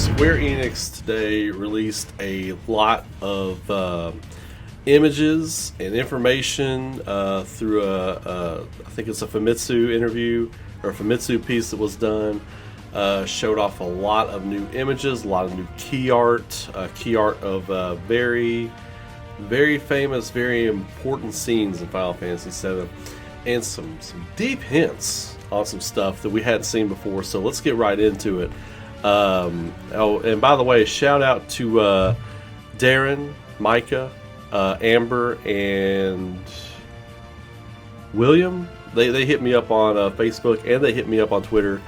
Square Enix today released a lot of images and information through I think it's a Famitsu interview or a Famitsu piece that was done. Showed off a lot of new images, a lot of new key art of very, very famous, very important scenes in Final Fantasy VII, and some deep hints on some stuff that we hadn't seen before. So let's get right into it. Oh, and by the way, shout out to Darren, Micah, Amber, and William. They hit me up on Facebook, and they hit me up on Twitter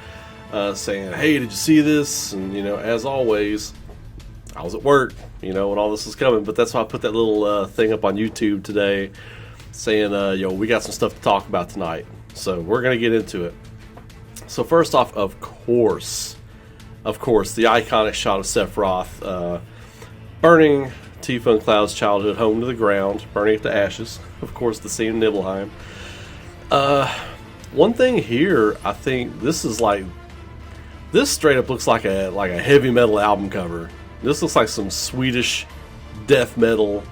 saying, hey, did you see this? And, you know, as always, I was at work, you know, when all this was coming. But that's why I put that little thing up on YouTube today saying, yo, we got some stuff to talk about tonight. So we're going to get into it. So first off, of course, the iconic shot of Sephiroth burning Tifa and Cloud's childhood home to the ground, burning it to ashes. Of course, the scene in Nibelheim. One thing here, I think this straight up looks like a heavy metal album cover. This looks like some Swedish death metal,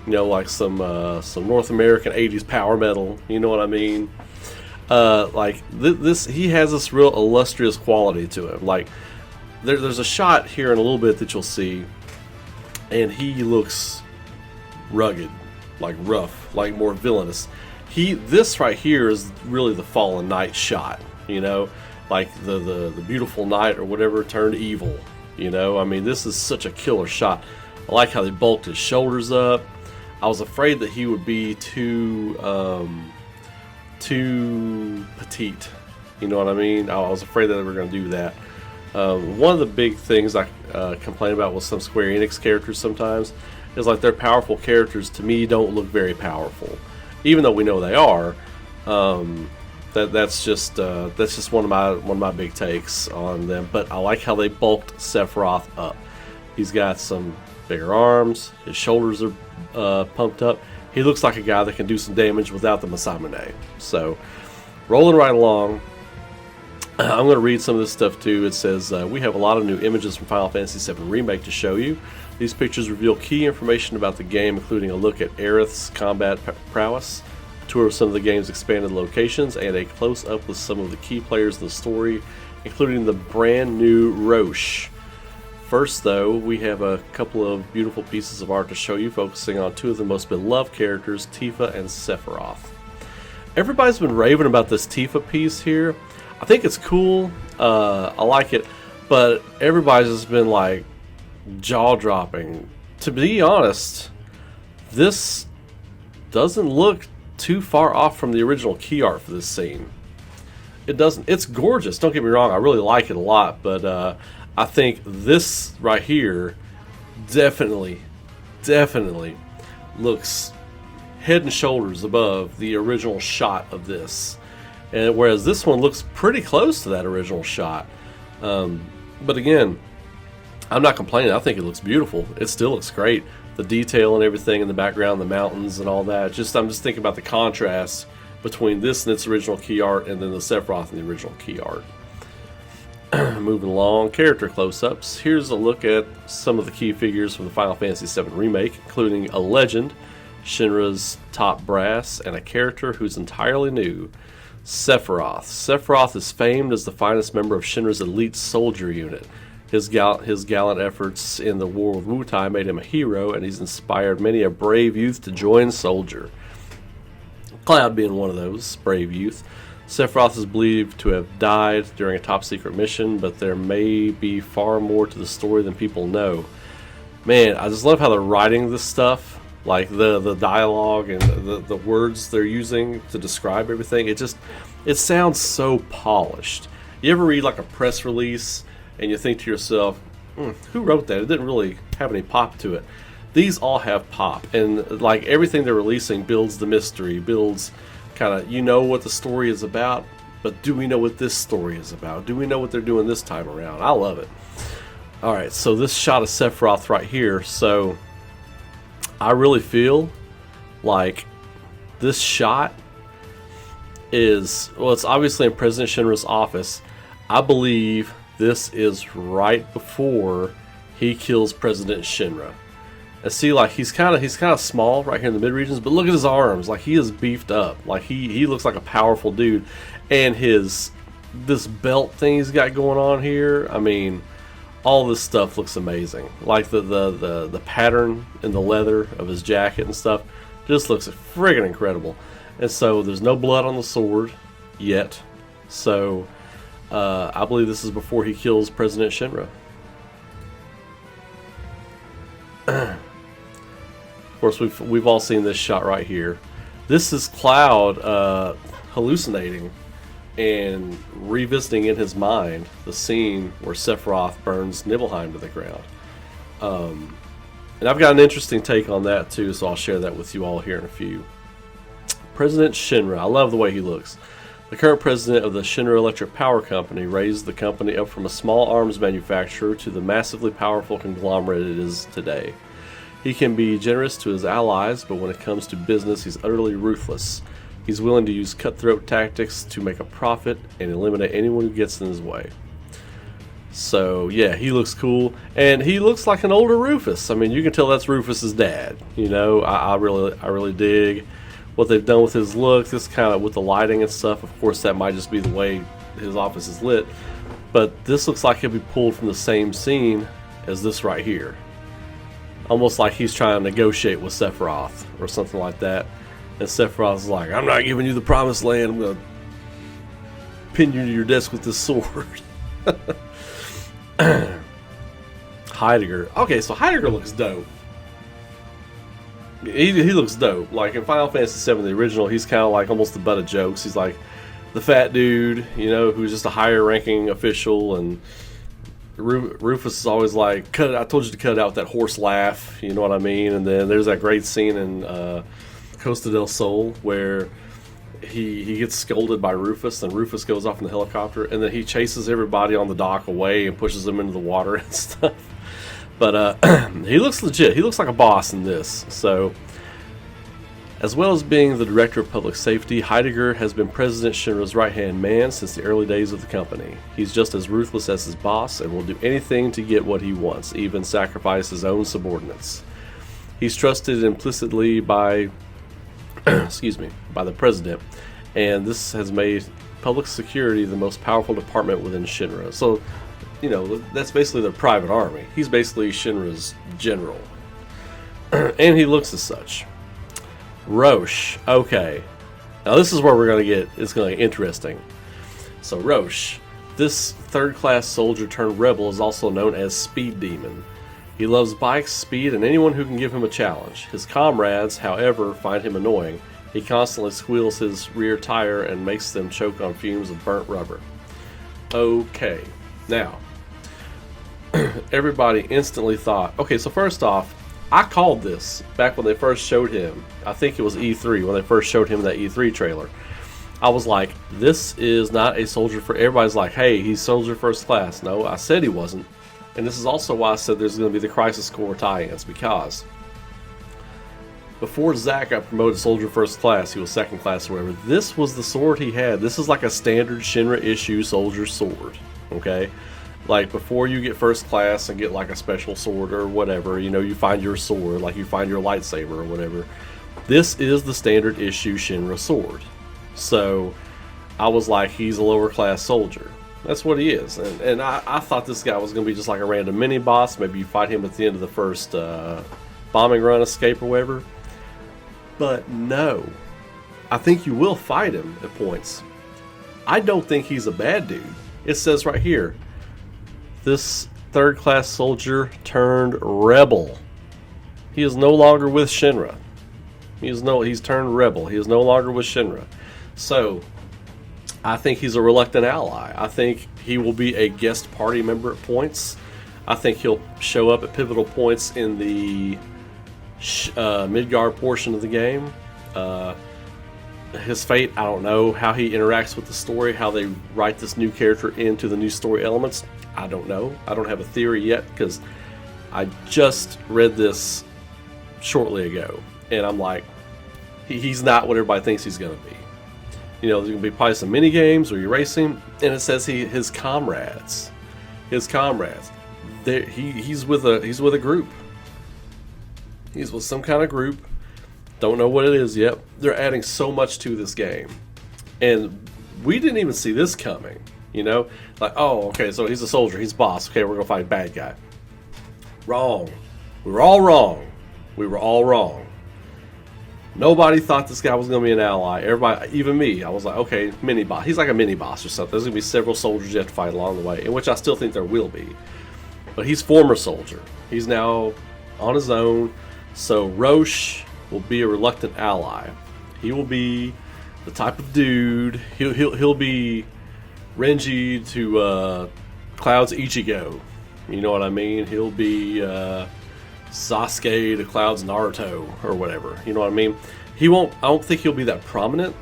you know, like some North American 80s power metal. You know what I mean? He has this real illustrious quality to him. Like, there's a shot here in a little bit that you'll see, and he looks rugged, like rough, like more villainous. This right here is really the fallen knight shot, you know, like the beautiful knight or whatever turned evil, you know. I mean, this is such a killer shot. I like how they bulked his shoulders up. I was afraid that he would be too petite, you know what I mean. I was afraid that they were going to do that. One of the big things I complain about with some Square Enix characters sometimes is like their powerful characters to me don't look very powerful, even though we know they are. That's just one of my big takes on them. But I like how they bulked Sephiroth up. He's got some bigger arms. His shoulders are pumped up. He looks like a guy that can do some damage without the Masamune. So, rolling right along. I'm going to read some of this stuff too. It says, we have a lot of new images from Final Fantasy VII Remake to show you. These pictures reveal key information about the game, including a look at Aerith's combat prowess, a tour of some of the game's expanded locations, and a close-up with some of the key players in the story, including the brand new Roche. First, though, we have a couple of beautiful pieces of art to show you, focusing on two of the most beloved characters, Tifa and Sephiroth. Everybody's been raving about this Tifa piece here. I think it's cool. I like it, but everybody's just been like jaw-dropping. To be honest, this doesn't look too far off from the original key art for this scene. It doesn't. It's gorgeous. Don't get me wrong. I really like it a lot, but I think this right here definitely looks head and shoulders above the original shot of this. And whereas this one looks pretty close to that original shot. But again, I'm not complaining. I think it looks beautiful. It still looks great. The detail and everything in the background, the mountains and all that. I'm just thinking about the contrast between this and its original key art, and then the Sephiroth and the original key art. Moving along, character close-ups. Here's a look at some of the key figures from the Final Fantasy VII Remake, including a legend, Shinra's top brass, and a character who's entirely new, Sephiroth. Sephiroth is famed as the finest member of Shinra's elite soldier unit. His gallant efforts in the war with Wutai made him a hero, and he's inspired many a brave youth to join soldier. Cloud being one of those brave youth. Sephiroth is believed to have died during a top-secret mission, but there may be far more to the story than people know. Man, I just love how they're writing this stuff, like the dialogue and the words they're using to describe everything. It sounds so polished. You ever read like a press release and you think to yourself, who wrote that? It didn't really have any pop to it. These all have pop, and like everything they're releasing builds the mystery, builds kind of, you know what the story is about, but do we know what this story is about? Do we know what they're doing this time around? I love it. Alright, so this shot of Sephiroth right here, so I really feel like this shot is, well, it's obviously in President Shinra's office. I believe this is right before he kills President Shinra. And see, like he's kind of small right here in the mid regions, but look at his arms. Like he is beefed up. Like he looks like a powerful dude, and this belt thing he's got going on here. I mean, all this stuff looks amazing. Like the pattern and the leather of his jacket and stuff just looks friggin' incredible. And so there's no blood on the sword yet. So I believe this is before he kills President Shinra. Of course, we've all seen this shot right here. This is Cloud hallucinating and revisiting in his mind the scene where Sephiroth burns Nibelheim to the ground. And I've got an interesting take on that too, so I'll share that with you all here in a few. President Shinra, I love the way he looks. The current president of the Shinra Electric Power Company raised the company up from a small arms manufacturer to the massively powerful conglomerate it is today. He can be generous to his allies, but when it comes to business, he's utterly ruthless. He's willing to use cutthroat tactics to make a profit and eliminate anyone who gets in his way. So yeah, he looks cool, and he looks like an older Rufus. I mean, you can tell that's Rufus's dad. You know, I really dig what they've done with his look. This kind of with the lighting and stuff. Of course, that might just be the way his office is lit, but this looks like it'd be pulled from the same scene as this right here. Almost like he's trying to negotiate with Sephiroth or something like that. And Sephiroth's like, I'm not giving you the promised land. I'm going to pin you to your desk with this sword. Heidegger. Okay, so Heidegger looks dope. He looks dope. Like in Final Fantasy VII, the original, he's kind of like almost the butt of jokes. He's like the fat dude, you know, who's just a higher ranking official, and Rufus is always like, "Cut it! I told you to cut it out with that horse laugh." You know what I mean? And then there's that great scene in Costa del Sol where he gets scolded by Rufus, and Rufus goes off in the helicopter, and then he chases everybody on the dock away and pushes them into the water and stuff. But he looks legit. He looks like a boss in this. So, as well as being the director of public safety, Heidegger has been President Shinra's right-hand man since the early days of the company. He's just as ruthless as his boss and will do anything to get what he wants, even sacrifice his own subordinates. He's trusted implicitly by by the president, and this has made public security the most powerful department within Shinra. So, you know, that's basically their private army. He's basically Shinra's general. And he looks as such. Roche. Okay. Now this is where we're going to get, it's going to get interesting. So Roche, this third-class soldier turned rebel, is also known as Speed Demon. He loves bikes, speed, and anyone who can give him a challenge. His comrades, however, find him annoying. He constantly squeals his rear tire and makes them choke on fumes of burnt rubber. Okay. Now, everybody instantly thought, okay, so first off, I called this back when they first showed him. I think it was E3, when they first showed him that E3 trailer. I was like, this is not a soldier for... Everybody's like, hey, he's soldier first class. No, I said he wasn't. And this is also why I said there's going to be the Crisis Core tie-ins, because before Zack got promoted to soldier first class, he was second class or whatever, this was the sword he had. This is like a standard Shinra issue soldier sword, okay? Like before you get first class and get like a special sword or whatever, you know, you find your sword, like you find your lightsaber or whatever. This is the standard issue Shinra sword. So I was like, he's a lower class soldier. That's what he is. And I thought this guy was going to be just like a random mini boss. Maybe you fight him at the end of the first bombing run escape or whatever. But no. I think you will fight him at points. I don't think he's a bad dude. It says right here, this third class soldier turned rebel. He is no longer with Shinra. He's turned rebel. He is no longer with Shinra. So I think he's a reluctant ally. I think he will be a guest party member at points. I think he'll show up at pivotal points in the Midgard portion of the game. His fate, I don't know how he interacts with the story, how they write this new character into the new story elements. I don't know. I don't have a theory yet because I just read this shortly ago, and I'm like, he's not what everybody thinks he's going to be. You know, there's going to be probably some mini games where you race him, and it says his comrades. his comrades. He's with a group. He's with some kind of group. Don't know what it is yet. They're adding so much to this game, and we didn't even see this coming. You know, like, oh, okay, so he's a soldier, he's boss. Okay, we're gonna fight a bad guy. Wrong. We were all wrong. We were all wrong. Nobody thought this guy was gonna be an ally. Everybody, even me, I was like, okay, mini boss. He's like a mini boss or something. There's gonna be several soldiers you have to fight along the way, in which I still think there will be. But he's former soldier. He's now on his own. So Roche will be a reluctant ally. He will be the type of dude. He'll be Renji to Cloud's Ichigo. You know what I mean? He'll be Sasuke to Cloud's Naruto or whatever. You know what I mean? He won't. I don't think he'll be that prominent,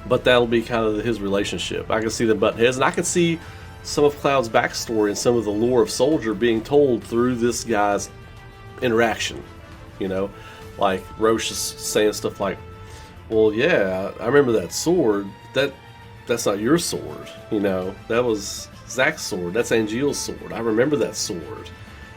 but that'll be kind of his relationship. I can see them button heads, and I can see some of Cloud's backstory and some of the lore of Soldier being told through this guy's interaction. You know, like Roche is saying stuff like, "Well, yeah, I remember that sword. That's not your sword. You know, that was Zack's sword. That's Angeal's sword. I remember that sword.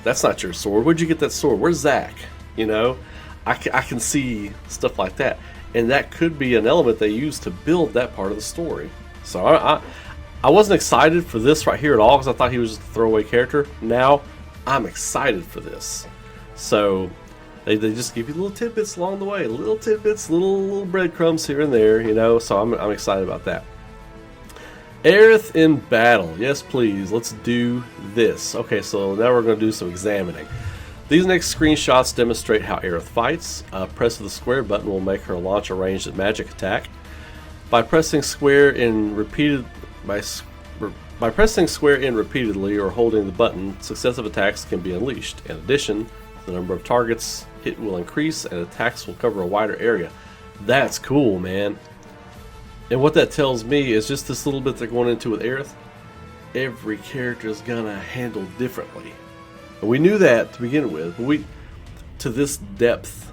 That's not your sword. Where'd you get that sword? Where's Zack?" You know, I can see stuff like that, and that could be an element they use to build that part of the story. So I wasn't excited for this right here at all because I thought he was just a throwaway character. Now I'm excited for this. So they just give you little tidbits along the way, little tidbits, little breadcrumbs here and there, you know. So I'm excited about that. Aerith in battle. Yes, please. Let's do this. Okay, so now we're going to do some examining. These next screenshots demonstrate how Aerith fights. Press of the square button will make her launch a ranged magic attack. By pressing square in repeatedly or holding the button, successive attacks can be unleashed. In addition, the number of targets hit will increase and attacks will cover a wider area. That's cool, man. And what that tells me is just this little bit they're going into with Aerith. Every character is gonna handle differently. And we knew that to begin with, but to this depth,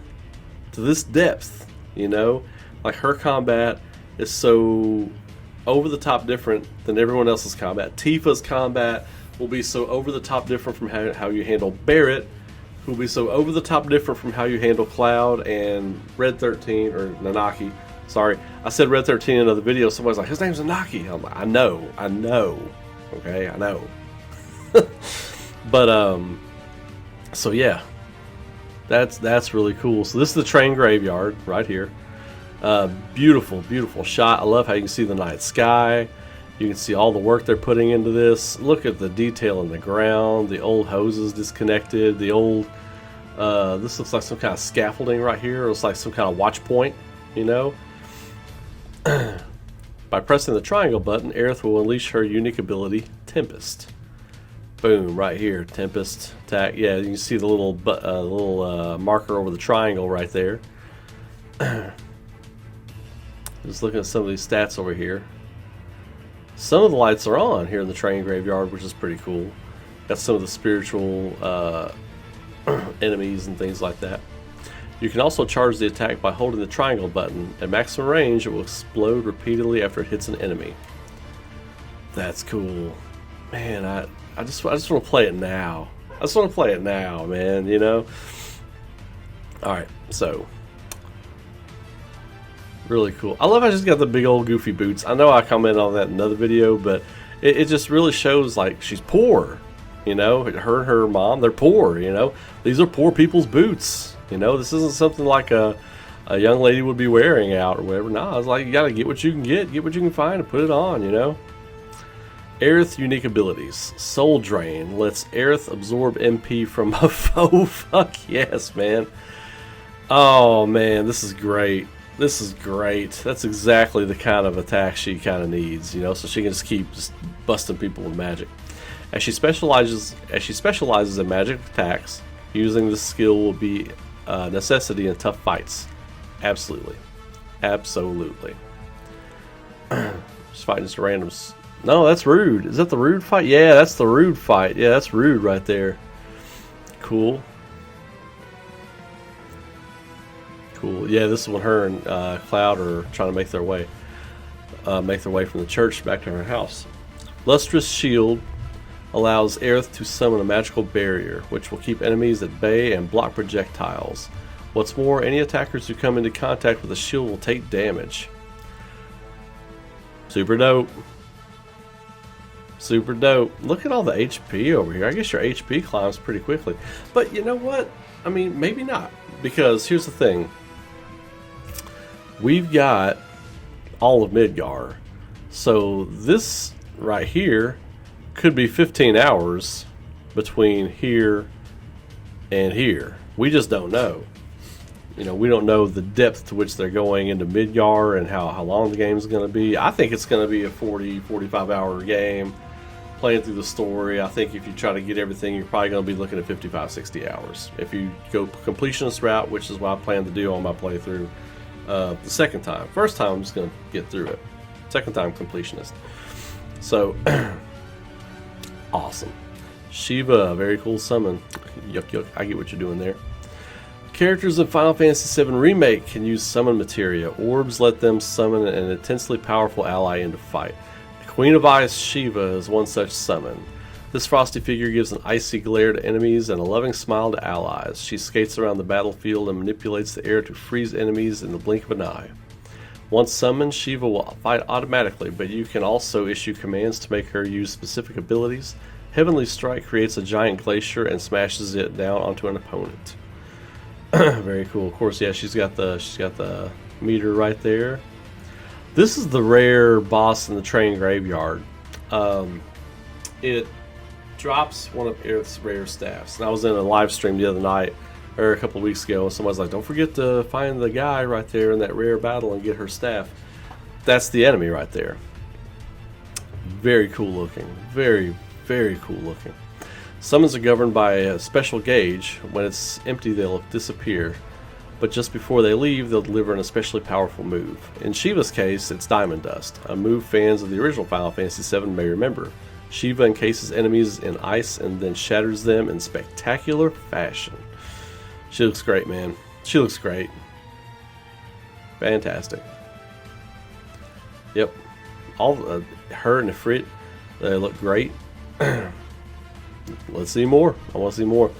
you know, like her combat is so over the top different than everyone else's combat. Tifa's combat will be so over the top different from how you handle Barret, who will be so over the top different from how you handle Cloud and Red 13 or Nanaki. Sorry, I said Red 13 in another video. Somebody's like, his name's Nanaki. I'm like, I know. Okay, I know. But so yeah, that's really cool. So this is the train graveyard right here. Beautiful, beautiful shot. I love how you can see the night sky. You can see all the work they're putting into this. Look at the detail in the ground. The old hoses disconnected. The old this looks like some kind of scaffolding right here. It looks like some kind of watch point, you know. By pressing the triangle button, Aerith will unleash her unique ability, Tempest. Boom, right here, Tempest attack. Yeah, you can see the little marker over the triangle right there. Just looking at some of these stats over here. Some of the lights are on here in the train graveyard, which is pretty cool. Got some of the spiritual enemies and things like that. You can also charge the attack by holding the triangle button. At maximum range, it will explode repeatedly after it hits an enemy. That's cool. Man, I just want to play it now. I just want to play it now, man, you know? Alright, so. Really cool. I love how she's got the big old goofy boots. I know I commented on that in another video, but it just really shows like she's poor. You know, her and her mom, they're poor, you know? These are poor people's boots. You know, this isn't something like a young lady would be wearing out or whatever. No, it's like you gotta get what you can get what you can find and put it on, you know? Aerith's unique abilities. Soul Drain lets Aerith absorb MP from a foe. Fuck yes, man. Oh, man, this is great. This is great. That's exactly the kind of attack she kind of needs, you know, so she can just keep busting people with magic. As she specializes in magic attacks, using this skill will be a necessity in tough fights. Absolutely. Absolutely. Just fighting just randoms. No, that's Rude. Is that the Rude fight? Yeah, that's the Rude fight. Yeah, that's Rude right there. Cool. Cool. Yeah, this is when her and Cloud are trying to make their way. From the church back to her house. Lustrous Shield allows Aerith to summon a magical barrier, which will keep enemies at bay and block projectiles. What's more, any attackers who come into contact with the shield will take damage. Super dope. Super dope. Look at all the HP over here. I guess your HP climbs pretty quickly. But you know what? I mean, maybe not. Because here's the thing. We've got all of Midgar. So this right here could be 15 hours between here and here. We just don't know. You know, we don't know the depth to which they're going into Midgar and how long the game is going to be. I think it's going to be a 45 hour game playing through the story. I think if you try to get everything, you're probably going to be looking at 55, 60 hours. If you go completionist route, which is what I plan to do on my playthrough the second time. First time, I'm just going to get through it. Second time, completionist. So, awesome. Shiva, very cool summon. Yuck, yuck. I get what you're doing there. Characters in Final Fantasy VII Remake can use summon materia. Orbs let them summon an intensely powerful ally into fight. The Queen of Ice, Shiva, is one such summon. This frosty figure gives an icy glare to enemies and a loving smile to allies. She skates around the battlefield and manipulates the air to freeze enemies in the blink of an eye. Once summoned, Shiva will fight automatically, but you can also issue commands to make her use specific abilities. Heavenly Strike creates a giant glacier and smashes it down onto an opponent. Very cool. Of course, yeah, she's got the meter right there. This is the rare boss in the train graveyard. It drops one of Aerith's rare staffs. And I was in a live stream the other night, or a couple of weeks ago, and somebody's like, "Don't forget to find the guy right there in that rare battle and get her staff." That's the enemy right there. Very cool looking. Very, very cool looking. Summons are governed by a special gauge. When it's empty, they'll disappear. But just before they leave, they'll deliver an especially powerful move. In Shiva's case, it's Diamond Dust, a move fans of the original Final Fantasy VII may remember. Shiva encases enemies in ice and then shatters them in spectacular fashion. She looks great, man. She looks great. Fantastic. Yep. All her and Ifrit, they look great. Let's see more. I want to see more.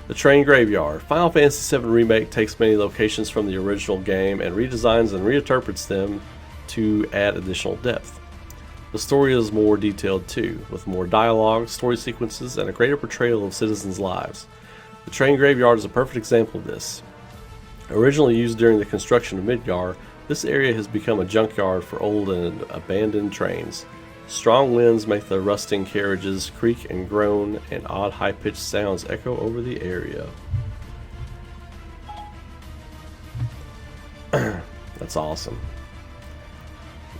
The Train Graveyard. Final Fantasy VII Remake takes many locations from the original game and redesigns and reinterprets them to add additional depth. The story is more detailed too, with more dialogue, story sequences, and a greater portrayal of citizens' lives. The Train Graveyard is a perfect example of this. Originally used during the construction of Midgar, this area has become a junkyard for old and abandoned trains. Strong winds make the rusting carriages creak and groan, and odd high-pitched sounds echo over the area. That's awesome.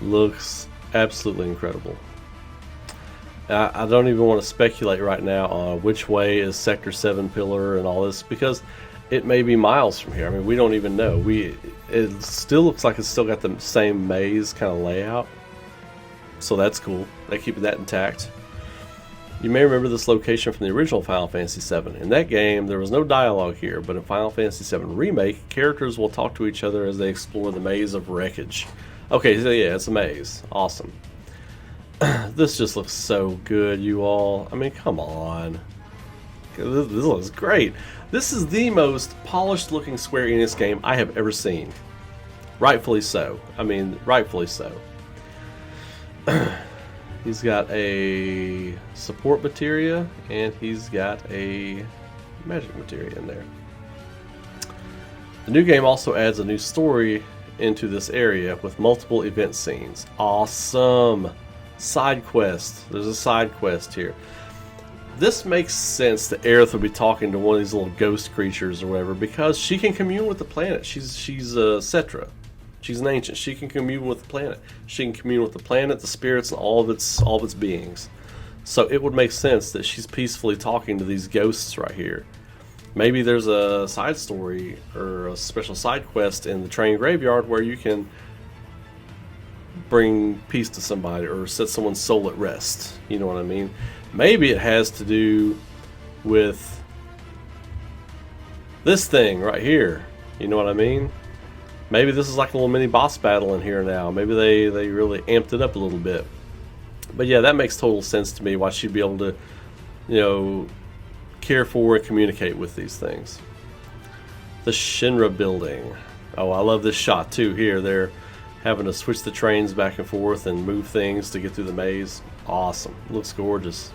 Looks absolutely incredible. I don't even want to speculate right now on which way is Sector 7 Pillar and all this, because it may be miles from here. I mean, we don't even know. It still looks like it's still got the same maze kind of layout. So that's cool. They keep that intact. You may remember this location from the original Final Fantasy VII. In that game, there was no dialogue here, but in Final Fantasy VII Remake, characters will talk to each other as they explore the maze of wreckage. Okay, so yeah, it's a maze. Awesome. This just looks so good, you all. I mean, come on. This looks great. This is the most polished looking Square Enix game I have ever seen. Rightfully so. I mean, rightfully so. He's got a support materia and he's got a magic materia in there. The new game also adds a new story into this area with multiple event scenes. Awesome! Side quest. There's a side quest here. This makes sense that Aerith would be talking to one of these little ghost creatures or whatever, because she can commune with the planet. She's Cetra. She's an ancient. She can commune with the planet. She can commune with the planet, the spirits, and all of its beings. So it would make sense that she's peacefully talking to these ghosts right here. Maybe there's a side story or a special side quest in the train graveyard where you can bring peace to somebody or set someone's soul at rest. You know what I mean? Maybe it has to do with this thing right here. You know what I mean? Maybe this is like a little mini boss battle in here now. Maybe they really amped it up a little bit. But yeah, that makes total sense to me why she'd be able to you know, care for and communicate with these things. The Shinra Building. Oh, I love this shot too. Here, they're having to switch the trains back and forth and move things to get through the maze. Awesome. Looks gorgeous.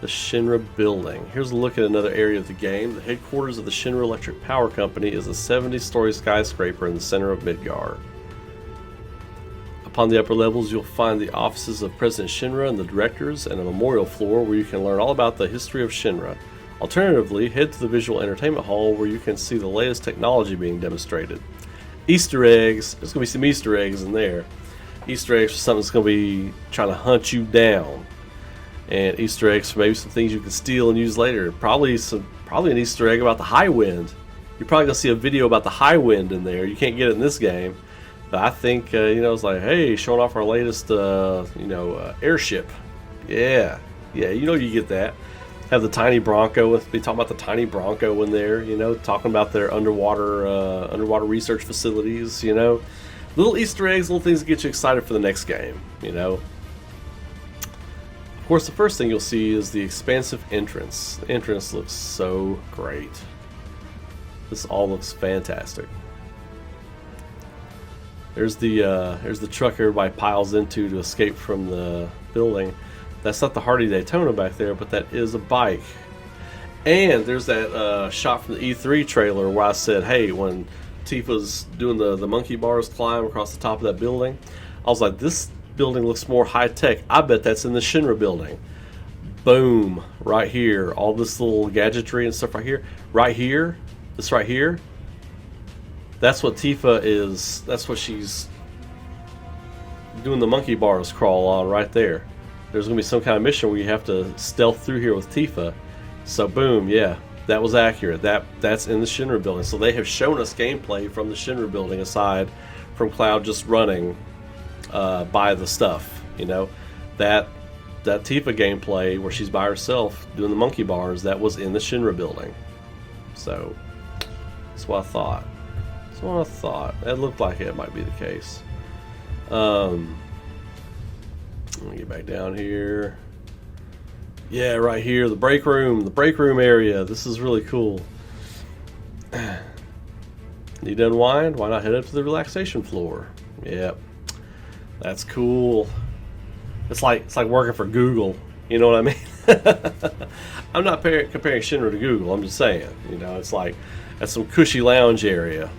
The Shinra Building. Here's a look at another area of the game. The headquarters of the Shinra Electric Power Company is a 70-story skyscraper in the center of Midgar. Upon the upper levels, you'll find the offices of President Shinra and the directors, and a memorial floor where you can learn all about the history of Shinra. Alternatively, head to the Visual Entertainment Hall where you can see the latest technology being demonstrated. Easter eggs. There's going to be some Easter eggs in there. Easter eggs for something that's going to be trying to hunt you down. And Easter eggs for maybe some things you can steal and use later. Probably an Easter egg about the high wind. You're probably going to see a video about the high wind in there. You can't get it in this game. But I think, it's like, hey, showing off our latest, airship. Yeah, you get that. Have the tiny Bronco. Be talking about the tiny Bronco in there. Talking about their underwater research facilities. Little Easter eggs, little things that get you excited for the next game. Of course, the first thing you'll see is the expansive entrance. The entrance looks so great. This all looks fantastic. There's the truck everybody piles into to escape from the building. That's not the Hardy Daytona back there, but that is a bike. And there's that shot from the E3 trailer where I said, hey, when Tifa's doing the monkey bars climb across the top of that building, I was like, this building looks more high-tech. I bet that's in the Shinra Building. Boom, right here. All this little gadgetry and stuff right here. This right here. That's what Tifa is. That's what she's doing the monkey bars crawl on right there. There's going to be some kind of mission where you have to stealth through here with Tifa. So boom, yeah, that was accurate. That's in the Shinra Building. So they have shown us gameplay from the Shinra Building aside from Cloud just running by the stuff. That Tifa gameplay where she's by herself doing the monkey bars, that was in the Shinra Building. So that's what I thought. It looked like it might be the case. Let me get back down here. Yeah, right here, the break room area. This is really cool. Need to unwind? Why not head up to the relaxation floor? Yep, that's cool. It's like working for Google. You know what I mean? I'm not comparing Shinra to Google. I'm just saying. It's like that's some cushy lounge area.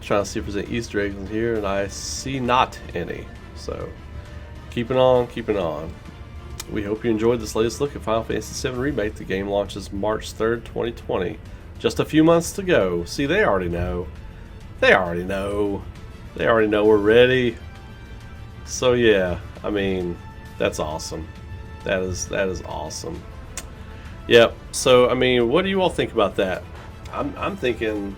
Trying to see if there's any Easter eggs in here, and I see not any. So, keeping on. We hope you enjoyed this latest look at Final Fantasy VII Remake. The game launches March 3rd, 2020. Just a few months to go. See, they already know. They already know we're ready. So yeah, I mean, that's awesome. That is awesome. Yep. So I mean, what do you all think about that? I'm thinking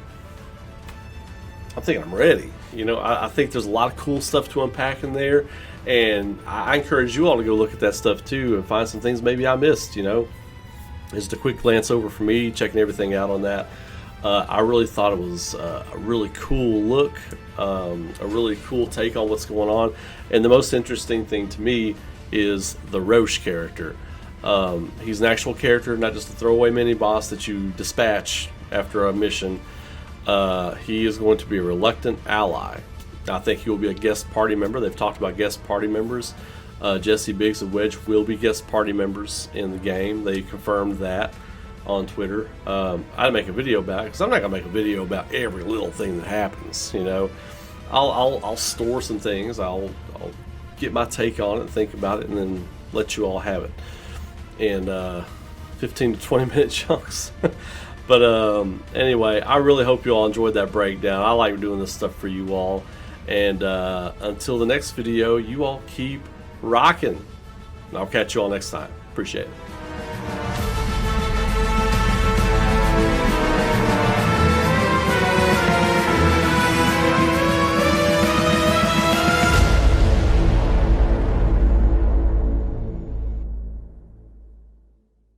I'm ready. I think there's a lot of cool stuff to unpack in there, and I encourage you all to go look at that stuff too and find some things maybe I missed. Just a quick glance over for me, checking everything out on that. I really thought it was a really cool look, a really cool take on what's going on, and the most interesting thing to me is the Roche character. He's an actual character, not just a throwaway mini boss that you dispatch after a mission. He is going to be a reluctant ally. I think he will be a guest party member. They've talked about guest party members. Jesse Biggs and Wedge will be guest party members in the game. They confirmed that on Twitter. I'd make a video about it because I'm not gonna make a video about every little thing that happens. I'll store some things. I'll get my take on it and think about it, and then let you all have it in 15 to 20 minute chunks. But anyway, I really hope you all enjoyed that breakdown. I like doing this stuff for you all. And until the next video, you all keep rocking. And I'll catch you all next time. Appreciate it.